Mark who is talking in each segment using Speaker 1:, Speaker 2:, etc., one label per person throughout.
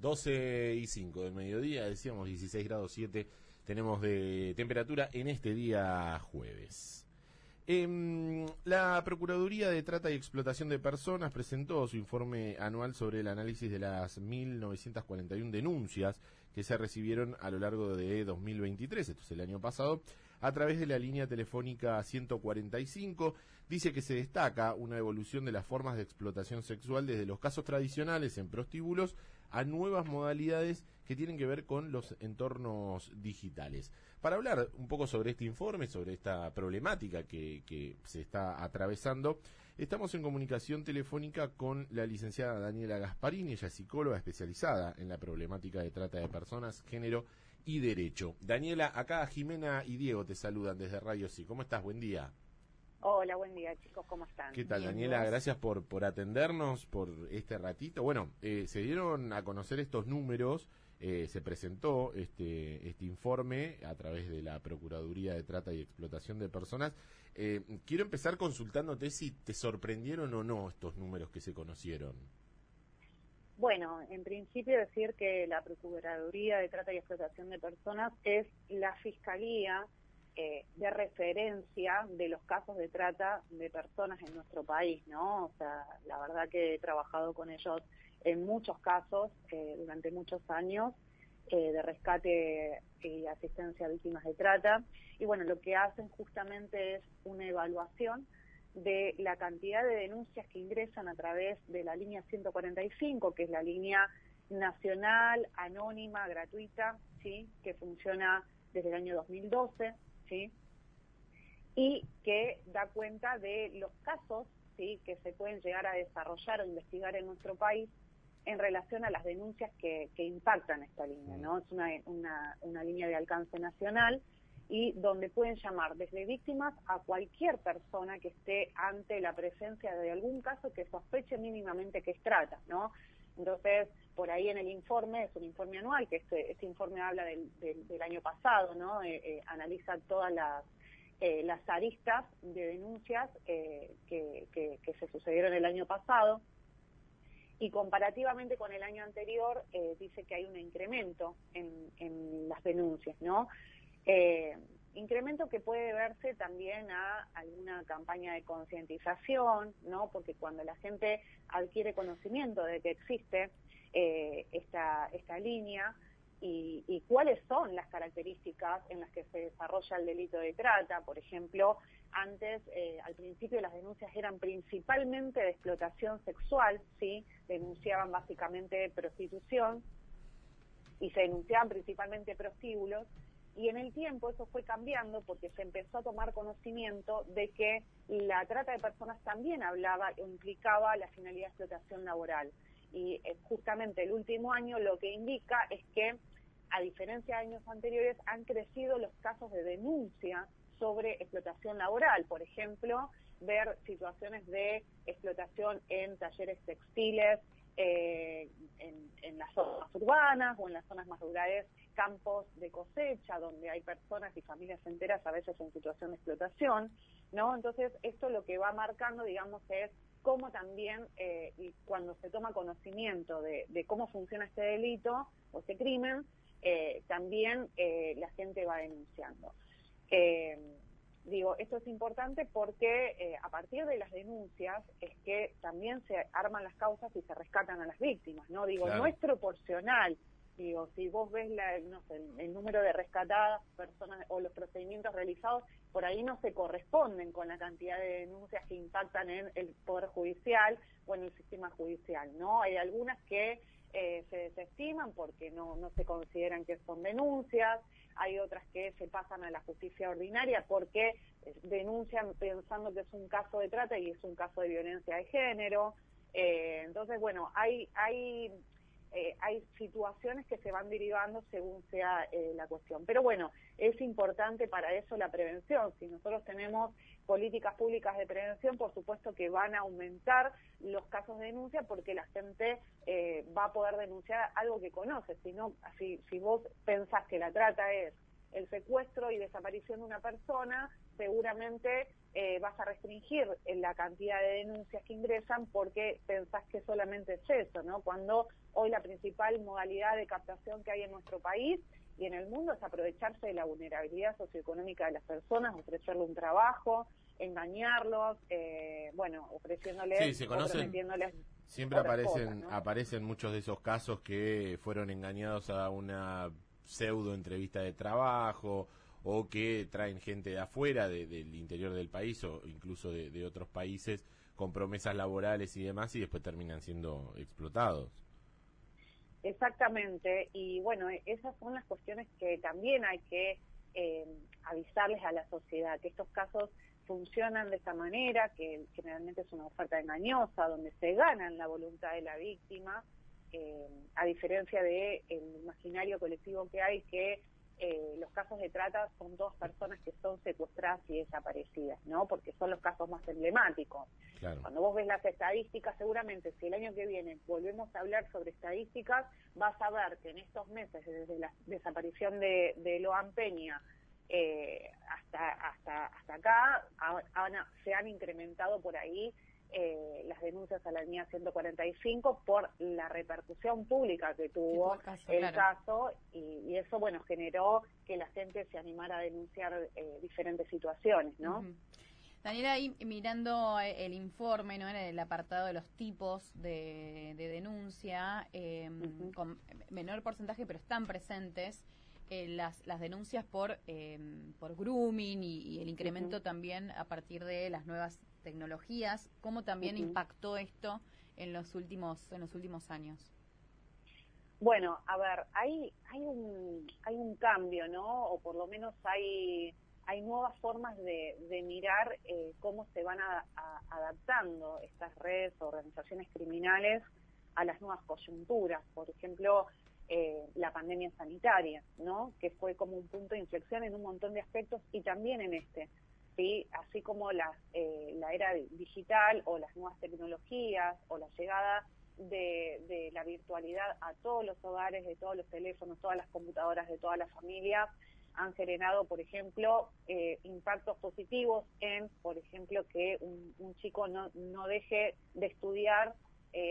Speaker 1: 12:05 del mediodía, decíamos 16 grados 7 tenemos de temperatura en este día jueves. La Procuraduría de Trata y Explotación de Personas presentó su informe anual sobre el análisis de las 1.941 denuncias que se recibieron a lo largo de 2023, esto es el año pasado, a través de la línea telefónica 145. Dice que se destaca una evolución de las formas de explotación sexual desde los casos tradicionales en prostíbulos a nuevas modalidades que tienen que ver con los entornos digitales. Para hablar un poco sobre este informe, sobre esta problemática que se está atravesando, estamos en comunicación telefónica con la licenciada Daniela Gasparini. Ella es psicóloga especializada en la problemática de trata de personas, género y derecho. Daniela, acá Jimena y Diego te saludan desde Radio Sí. ¿Cómo estás? Buen día.
Speaker 2: Hola, buen día, chicos, ¿cómo están?
Speaker 1: ¿Qué tal,
Speaker 2: Bien,
Speaker 1: Daniela?
Speaker 2: ¿vos?
Speaker 1: Gracias por atendernos, por este ratito. Bueno, se dieron a conocer estos números, se presentó este informe a través de la Procuraduría de Trata y Explotación de Personas. Quiero empezar consultándote si te sorprendieron o no estos números que se conocieron.
Speaker 2: Bueno, en principio decir que la Procuraduría de Trata y Explotación de Personas es la fiscalía de referencia de los casos de trata de personas en nuestro país, ¿no? O sea, la verdad que he trabajado con ellos en muchos casos durante muchos años de rescate y asistencia a víctimas de trata. Y bueno, lo que hacen justamente es una evaluación de la cantidad de denuncias que ingresan a través de la línea 145, que es la línea nacional, anónima, gratuita, ¿sí? Que funciona desde el año 2012, ¿sí? Y que da cuenta de los casos, ¿sí? Que se pueden llegar a desarrollar o investigar en nuestro país en relación a las denuncias que impactan esta línea, ¿no? Es una línea de alcance nacional y donde pueden llamar desde víctimas a cualquier persona que esté ante la presencia de algún caso que sospeche mínimamente que es trata, ¿no? Entonces, por ahí en el informe, es un informe anual, que este informe habla del año pasado, ¿no? Analiza todas las aristas de denuncias que se sucedieron el año pasado, y comparativamente con el año anterior dice que hay un incremento en las denuncias, ¿no? Incremento que puede verse también a alguna campaña de concientización, ¿no? Porque cuando la gente adquiere conocimiento de que existe esta línea y cuáles son las características en las que se desarrolla el delito de trata, por ejemplo, antes, al principio las denuncias eran principalmente de explotación sexual, ¿sí? Denunciaban básicamente prostitución y se denunciaban principalmente prostíbulos. Y en el tiempo eso fue cambiando porque se empezó a tomar conocimiento de que la trata de personas también hablaba o implicaba la finalidad de explotación laboral. Y justamente el último año lo que indica es que, a diferencia de años anteriores, han crecido los casos de denuncia sobre explotación laboral. Por ejemplo, ver situaciones de explotación en talleres textiles, en las zonas urbanas o en las zonas más rurales, campos de cosecha donde hay personas y familias enteras a veces en situación de explotación, ¿no? Entonces esto lo que va marcando, digamos, es cómo también y cuando se toma conocimiento de cómo funciona este delito o este crimen, también la gente va denunciando. Digo, esto es importante porque a partir de las denuncias es que también se arman las causas y se rescatan a las víctimas, ¿no? Digo,
Speaker 1: Claro.
Speaker 2: no es proporcional. Digo, si vos ves el número de rescatadas personas o los procedimientos realizados, por ahí no se corresponden con la cantidad de denuncias que impactan en el Poder Judicial o en el sistema judicial, ¿no? Hay algunas que se desestiman porque no se consideran que son denuncias, hay otras que se pasan a la justicia ordinaria porque denuncian pensando que es un caso de trata y es un caso de violencia de género. Entonces, bueno, hay situaciones que se van derivando según sea la cuestión. Pero bueno, es importante para eso la prevención. Si nosotros tenemos políticas públicas de prevención, por supuesto que van a aumentar los casos de denuncia porque la gente va a poder denunciar algo que conoce. Si vos pensás que la trata es el secuestro y desaparición de una persona, seguramente vas a restringir la cantidad de denuncias que ingresan porque pensás que solamente es eso, ¿no? Cuando hoy la principal modalidad de captación que hay en nuestro país y en el mundo es aprovecharse de la vulnerabilidad socioeconómica de las personas, ofrecerle un trabajo, engañarlos, ofreciéndoles,
Speaker 1: Sí, se conocen.
Speaker 2: prometiéndoles.
Speaker 1: Siempre aparecen,
Speaker 2: cosas, ¿no?
Speaker 1: aparecen muchos de esos casos que fueron engañados a una pseudo entrevista de trabajo o que traen gente de afuera, del interior del país o incluso de otros países con promesas laborales y demás y después terminan siendo explotados.
Speaker 2: Exactamente, y bueno, esas son las cuestiones que también hay que avisarles a la sociedad, que estos casos funcionan de esta manera, que generalmente es una oferta engañosa, donde se ganan la voluntad de la víctima, a diferencia de el imaginario colectivo que hay, que los casos de trata son todas personas que son secuestradas y desaparecidas, ¿no? Porque son los casos más emblemáticos.
Speaker 1: Claro.
Speaker 2: Cuando vos ves las estadísticas, seguramente si el año que viene volvemos a hablar sobre estadísticas, vas a ver que en estos meses, desde la desaparición de Loan Peña hasta acá, se han incrementado por ahí las denuncias a la línea 145 por la repercusión pública que tuvo el caso y eso, bueno, generó que la gente se animara a denunciar diferentes situaciones, ¿no?
Speaker 3: Uh-huh. Daniela, ahí mirando el informe, ¿no? En el apartado de los tipos de denuncia, uh-huh, con menor porcentaje, pero están presentes las denuncias por grooming y el incremento, uh-huh, también a partir de las nuevas tecnologías. ¿Cómo también, uh-huh, impactó esto en los últimos años?
Speaker 2: Bueno, a ver, hay un cambio, ¿no? O por lo menos hay nuevas formas de mirar cómo se van adaptando estas redes o organizaciones criminales a las nuevas coyunturas. Por ejemplo, la pandemia sanitaria, ¿no? Que fue como un punto de inflexión en un montón de aspectos y también en este, ¿sí? Así como la era digital o las nuevas tecnologías o la llegada de la virtualidad a todos los hogares, de todos los teléfonos, todas las computadoras, de todas las familias, han generado, por ejemplo, impactos positivos en, por ejemplo, que un chico no deje de estudiar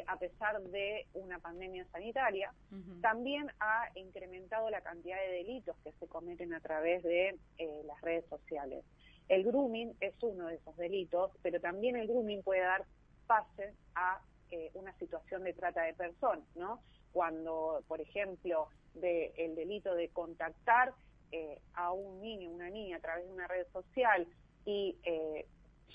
Speaker 2: a pesar de una pandemia sanitaria. Uh-huh. También ha incrementado la cantidad de delitos que se cometen a través de las redes sociales. El grooming es uno de esos delitos, pero también el grooming puede dar pase a una situación de trata de personas, ¿no? Cuando, por ejemplo, el delito de contactar a un niño, una niña a través de una red social y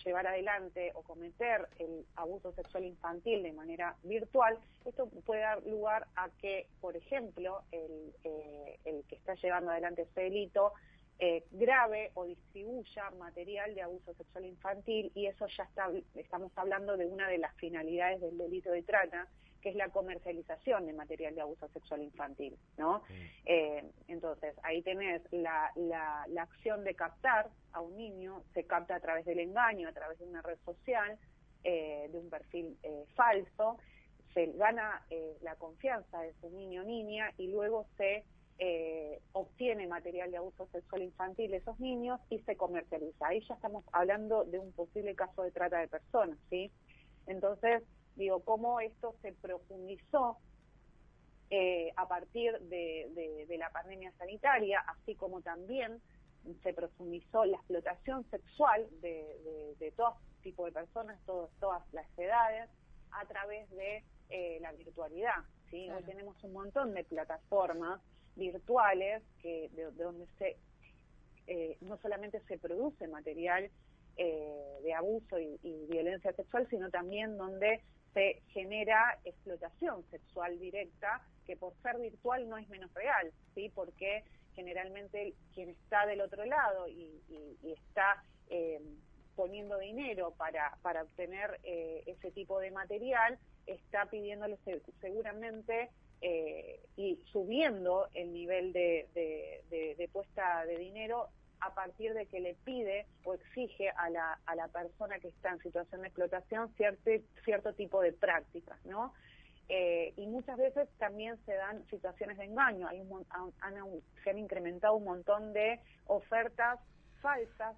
Speaker 2: llevar adelante o cometer el abuso sexual infantil de manera virtual, esto puede dar lugar a que, por ejemplo, el que está llevando adelante ese delito grave o distribuya material de abuso sexual infantil, y eso ya estamos hablando de una de las finalidades del delito de trata, que es la comercialización de material de abuso sexual infantil, ¿no? Entonces, ahí tenés la acción de captar a un niño, se capta a través del engaño, a través de una red social, de un perfil falso, se gana la confianza de ese niño o niña y luego se obtiene material de abuso sexual infantil de esos niños y se comercializa. Ahí ya estamos hablando de un posible caso de trata de personas, ¿sí? Entonces, digo, cómo esto se profundizó a partir de la pandemia sanitaria, así como también se profundizó la explotación sexual de todo tipo de personas, todas las edades, a través de la virtualidad, ¿sí? Claro. Hoy tenemos un montón de plataformas virtuales de donde no solamente se produce material de abuso y violencia sexual, sino también donde se genera explotación sexual directa, que por ser virtual no es menos real, ¿sí? Porque generalmente quien está del otro lado y está poniendo dinero para obtener ese tipo de material, está pidiéndole seguramente y subiendo el nivel de puesta de dinero a partir de que le pide o exige a la persona que está en situación de explotación cierto tipo de prácticas, ¿no? Y muchas veces también se dan situaciones de engaño. Se han incrementado un montón de ofertas falsas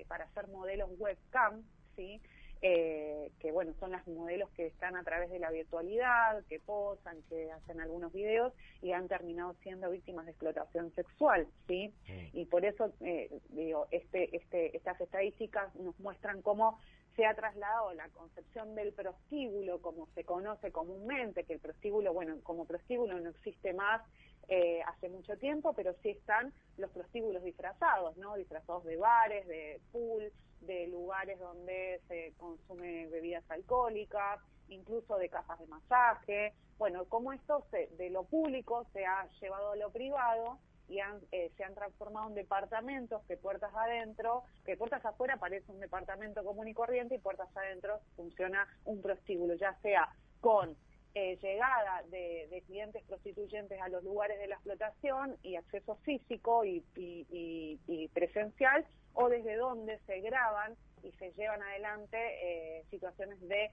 Speaker 2: para hacer modelos webcam, ¿sí? Que bueno, son las modelos que están a través de la virtualidad, que posan, que hacen algunos videos y han terminado siendo víctimas de explotación sexual, ¿sí? Y por eso, estas estadísticas nos muestran cómo se ha trasladado la concepción del prostíbulo, como se conoce comúnmente, que el prostíbulo, bueno, como prostíbulo no existe más hace mucho tiempo, pero sí están los prostíbulos disfrazados, ¿no? Disfrazados de bares, de pool, de lugares donde se consume bebidas alcohólicas, incluso de casas de masaje. Bueno, como esto de lo público se ha llevado a lo privado y se han transformado en departamentos que puertas afuera parece un departamento común y corriente y puertas adentro funciona un prostíbulo, ya sea con llegada de clientes prostituyentes a los lugares de la explotación y acceso físico y presencial, o desde donde se graban y se llevan adelante situaciones de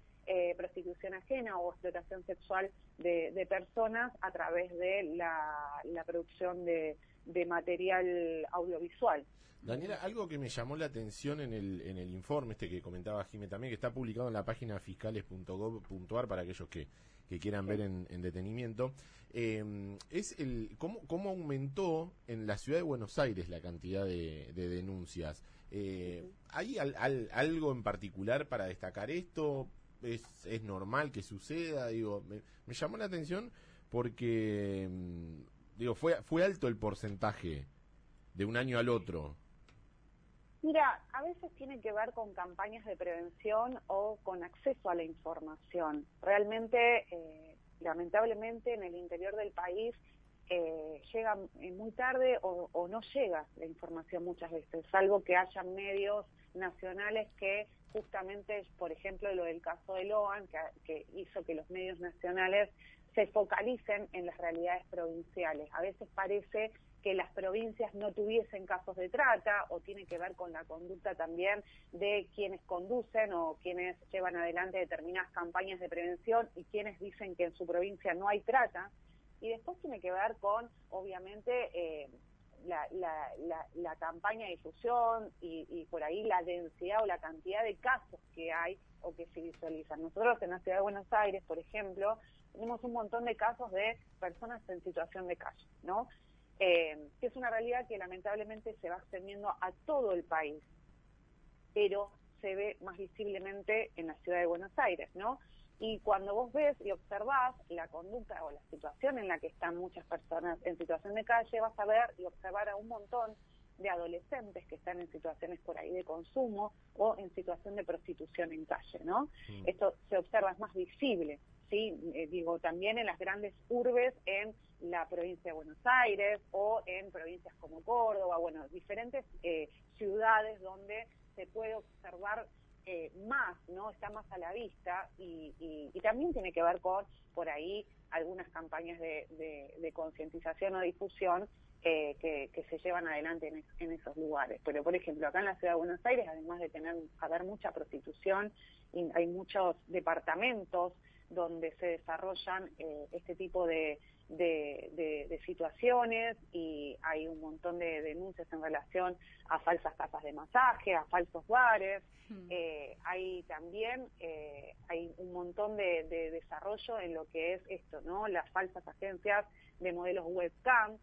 Speaker 2: prostitución ajena o explotación sexual de personas a través de la producción de material audiovisual.
Speaker 1: Daniela, algo que me llamó la atención en el informe que comentaba Jimé también, que está publicado en la página fiscales.gov.ar para aquellos que quieran ver en detenimiento, es cómo aumentó en la ciudad de Buenos Aires la cantidad de denuncias. ¿Hay algo en particular para destacar esto? ¿Es normal que suceda? Digo, me llamó la atención porque fue alto el porcentaje de un año al otro.
Speaker 2: Mira, a veces tiene que ver con campañas de prevención o con acceso a la información. Realmente, lamentablemente, en el interior del país llega muy tarde o no llega la información muchas veces, salvo que haya medios nacionales que justamente, por ejemplo, lo del caso de Loan, que hizo que los medios nacionales se focalicen en las realidades provinciales. A veces parece que las provincias no tuviesen casos de trata, o tiene que ver con la conducta también de quienes conducen o quienes llevan adelante determinadas campañas de prevención y quienes dicen que en su provincia no hay trata. Y después tiene que ver con, obviamente, la campaña de difusión y por ahí la densidad o la cantidad de casos que hay o que se visualizan. Nosotros en la ciudad de Buenos Aires, por ejemplo, tenemos un montón de casos de personas en situación de calle, ¿no? Que es una realidad que lamentablemente se va extendiendo a todo el país, pero se ve más visiblemente en la ciudad de Buenos Aires, ¿no? Y cuando vos ves y observás la conducta o la situación en la que están muchas personas en situación de calle, vas a ver y observar a un montón de adolescentes que están en situaciones por ahí de consumo o en situación de prostitución en calle, ¿no? Esto se observa, es más visible, ¿sí? También en las grandes urbes en la provincia de Buenos Aires o en provincias como Córdoba, bueno, diferentes ciudades donde se puede observar más, ¿no? Está más a la vista y también tiene que ver con, por ahí, algunas campañas de concientización o difusión que se llevan adelante en esos lugares. Pero, por ejemplo, acá en la ciudad de Buenos Aires, además de haber mucha prostitución, y hay muchos departamentos donde se desarrollan este tipo de situaciones, y hay un montón de denuncias en relación a falsas casas de masaje, a falsos bares. Hay también hay un montón de desarrollo en lo que es esto, ¿no? Las falsas agencias de modelos webcam,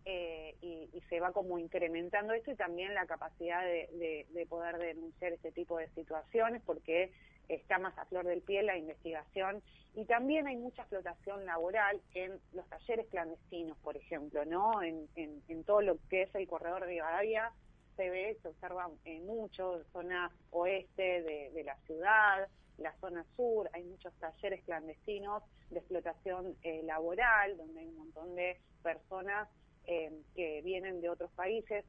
Speaker 2: y se va como incrementando esto, y también la capacidad de poder denunciar este tipo de situaciones, porque está más a flor del piel la investigación. Y también hay mucha explotación laboral en los talleres clandestinos, por ejemplo, ¿no? En todo lo que es el corredor de Rivadavia se observa mucho, zona oeste de la ciudad, la zona sur, hay muchos talleres clandestinos de explotación laboral, donde hay un montón de personas que vienen de otros países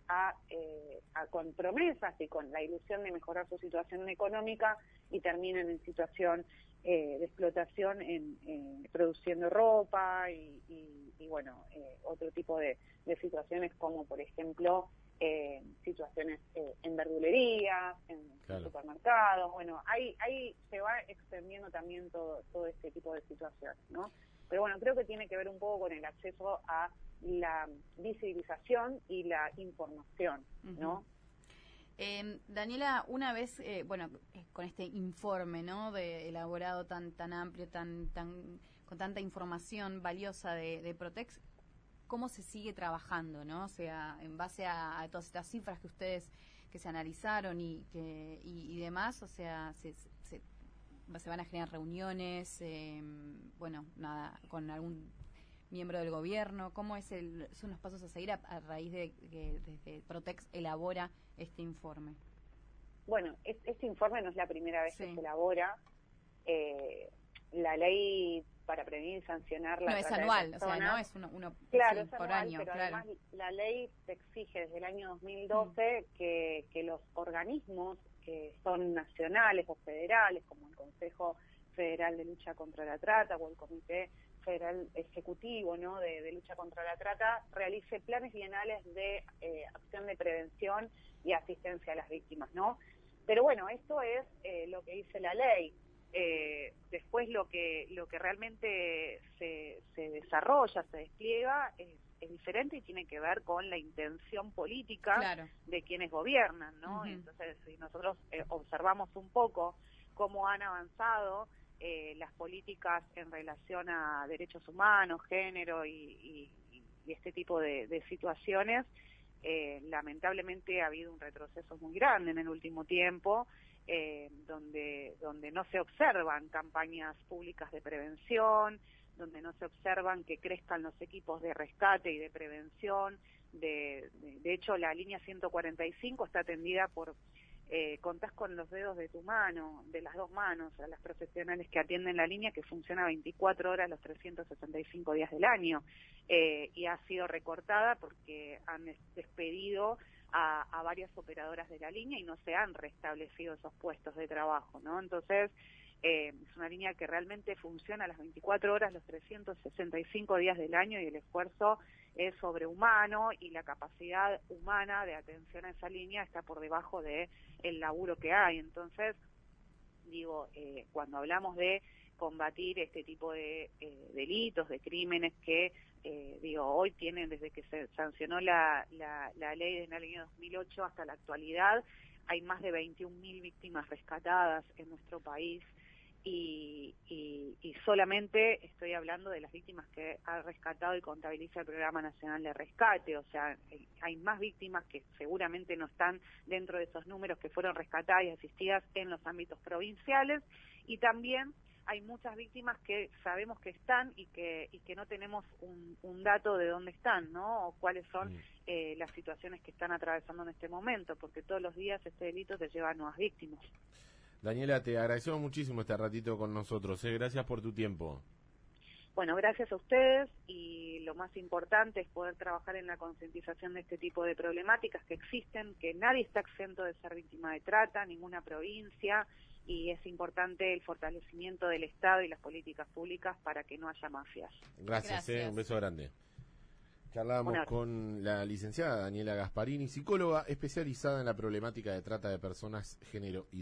Speaker 2: con promesas y con la ilusión de mejorar su situación económica, y terminan en situación de explotación produciendo ropa y bueno, otro tipo de situaciones, como por ejemplo situaciones en verdulerías, en supermercados. Bueno, ahí se va extendiendo también todo este tipo de situaciones, ¿no? Pero bueno, creo que tiene que ver un poco con el acceso a la visibilización y la información, ¿no?
Speaker 3: Daniela, una vez, con este informe, ¿no? Elaborado tan amplio, con tanta información valiosa de Protex, ¿cómo se sigue trabajando, no? O sea, en base a todas estas cifras que ustedes que se analizaron y demás, o sea, se van a generar reuniones, con algún miembro del gobierno. ¿Cómo son los pasos a seguir a raíz de que desde Protex elabora este informe?
Speaker 2: Bueno, este informe no es la primera vez que se elabora. La ley para prevenir y sancionar la trata
Speaker 3: es anual,
Speaker 2: de personas,
Speaker 3: o sea, no es uno
Speaker 2: claro,
Speaker 3: sí,
Speaker 2: es
Speaker 3: por
Speaker 2: anual,
Speaker 3: año,
Speaker 2: pero
Speaker 3: claro.
Speaker 2: además la ley te exige desde el año 2012 que los organismos que son nacionales o federales, como el Consejo Federal de Lucha contra la Trata o el Comité Federal Ejecutivo, ¿no?, de Lucha contra la Trata, realice planes bienales de acción de prevención y asistencia a las víctimas, ¿no? Pero bueno, esto es lo que dice la ley. Después lo que realmente se desarrolla, se despliega, es diferente y tiene que ver con la intención política, claro, de quienes gobiernan, ¿no? Entonces, si nosotros observamos un poco cómo han avanzado las políticas en relación a derechos humanos, género y este tipo de situaciones, lamentablemente ha habido un retroceso muy grande en el último tiempo, donde no se observan campañas públicas de prevención, donde no se observan que crezcan los equipos de rescate y de prevención. De hecho, la línea 145 está atendida por, contás con los dedos de tu mano, de las dos manos, a las profesionales que atienden la línea, que funciona 24 horas los 365 días del año, y ha sido recortada porque han despedido a varias operadoras de la línea y no se han restablecido esos puestos de trabajo, ¿no? Entonces, es una línea que realmente funciona a las 24 horas, los 365 días del año, y el esfuerzo es sobrehumano y la capacidad humana de atención a esa línea está por debajo de el laburo que hay. Entonces, digo, cuando hablamos de combatir este tipo de delitos, de crímenes que, hoy tienen, desde que se sancionó la ley en el año 2008 hasta la actualidad, hay más de 21.000 víctimas rescatadas en nuestro país. Y solamente estoy hablando de las víctimas que ha rescatado y contabiliza el Programa Nacional de Rescate. O sea, hay más víctimas que seguramente no están dentro de esos números que fueron rescatadas y asistidas en los ámbitos provinciales, y también hay muchas víctimas que sabemos que están y que no tenemos un dato de dónde están, ¿no? O cuáles son las situaciones que están atravesando en este momento, porque todos los días este delito te lleva a nuevas víctimas.
Speaker 1: Daniela, te agradecemos muchísimo este ratito con nosotros. Gracias por tu tiempo.
Speaker 2: Bueno, gracias a ustedes, y lo más importante es poder trabajar en la concientización de este tipo de problemáticas que existen, que nadie está exento de ser víctima de trata, ninguna provincia, y es importante el fortalecimiento del Estado y las políticas públicas para que no haya mafias.
Speaker 1: Gracias. Un beso grande. Charlábamos con la licenciada Daniela Gasparini, psicóloga especializada en la problemática de trata de personas, género y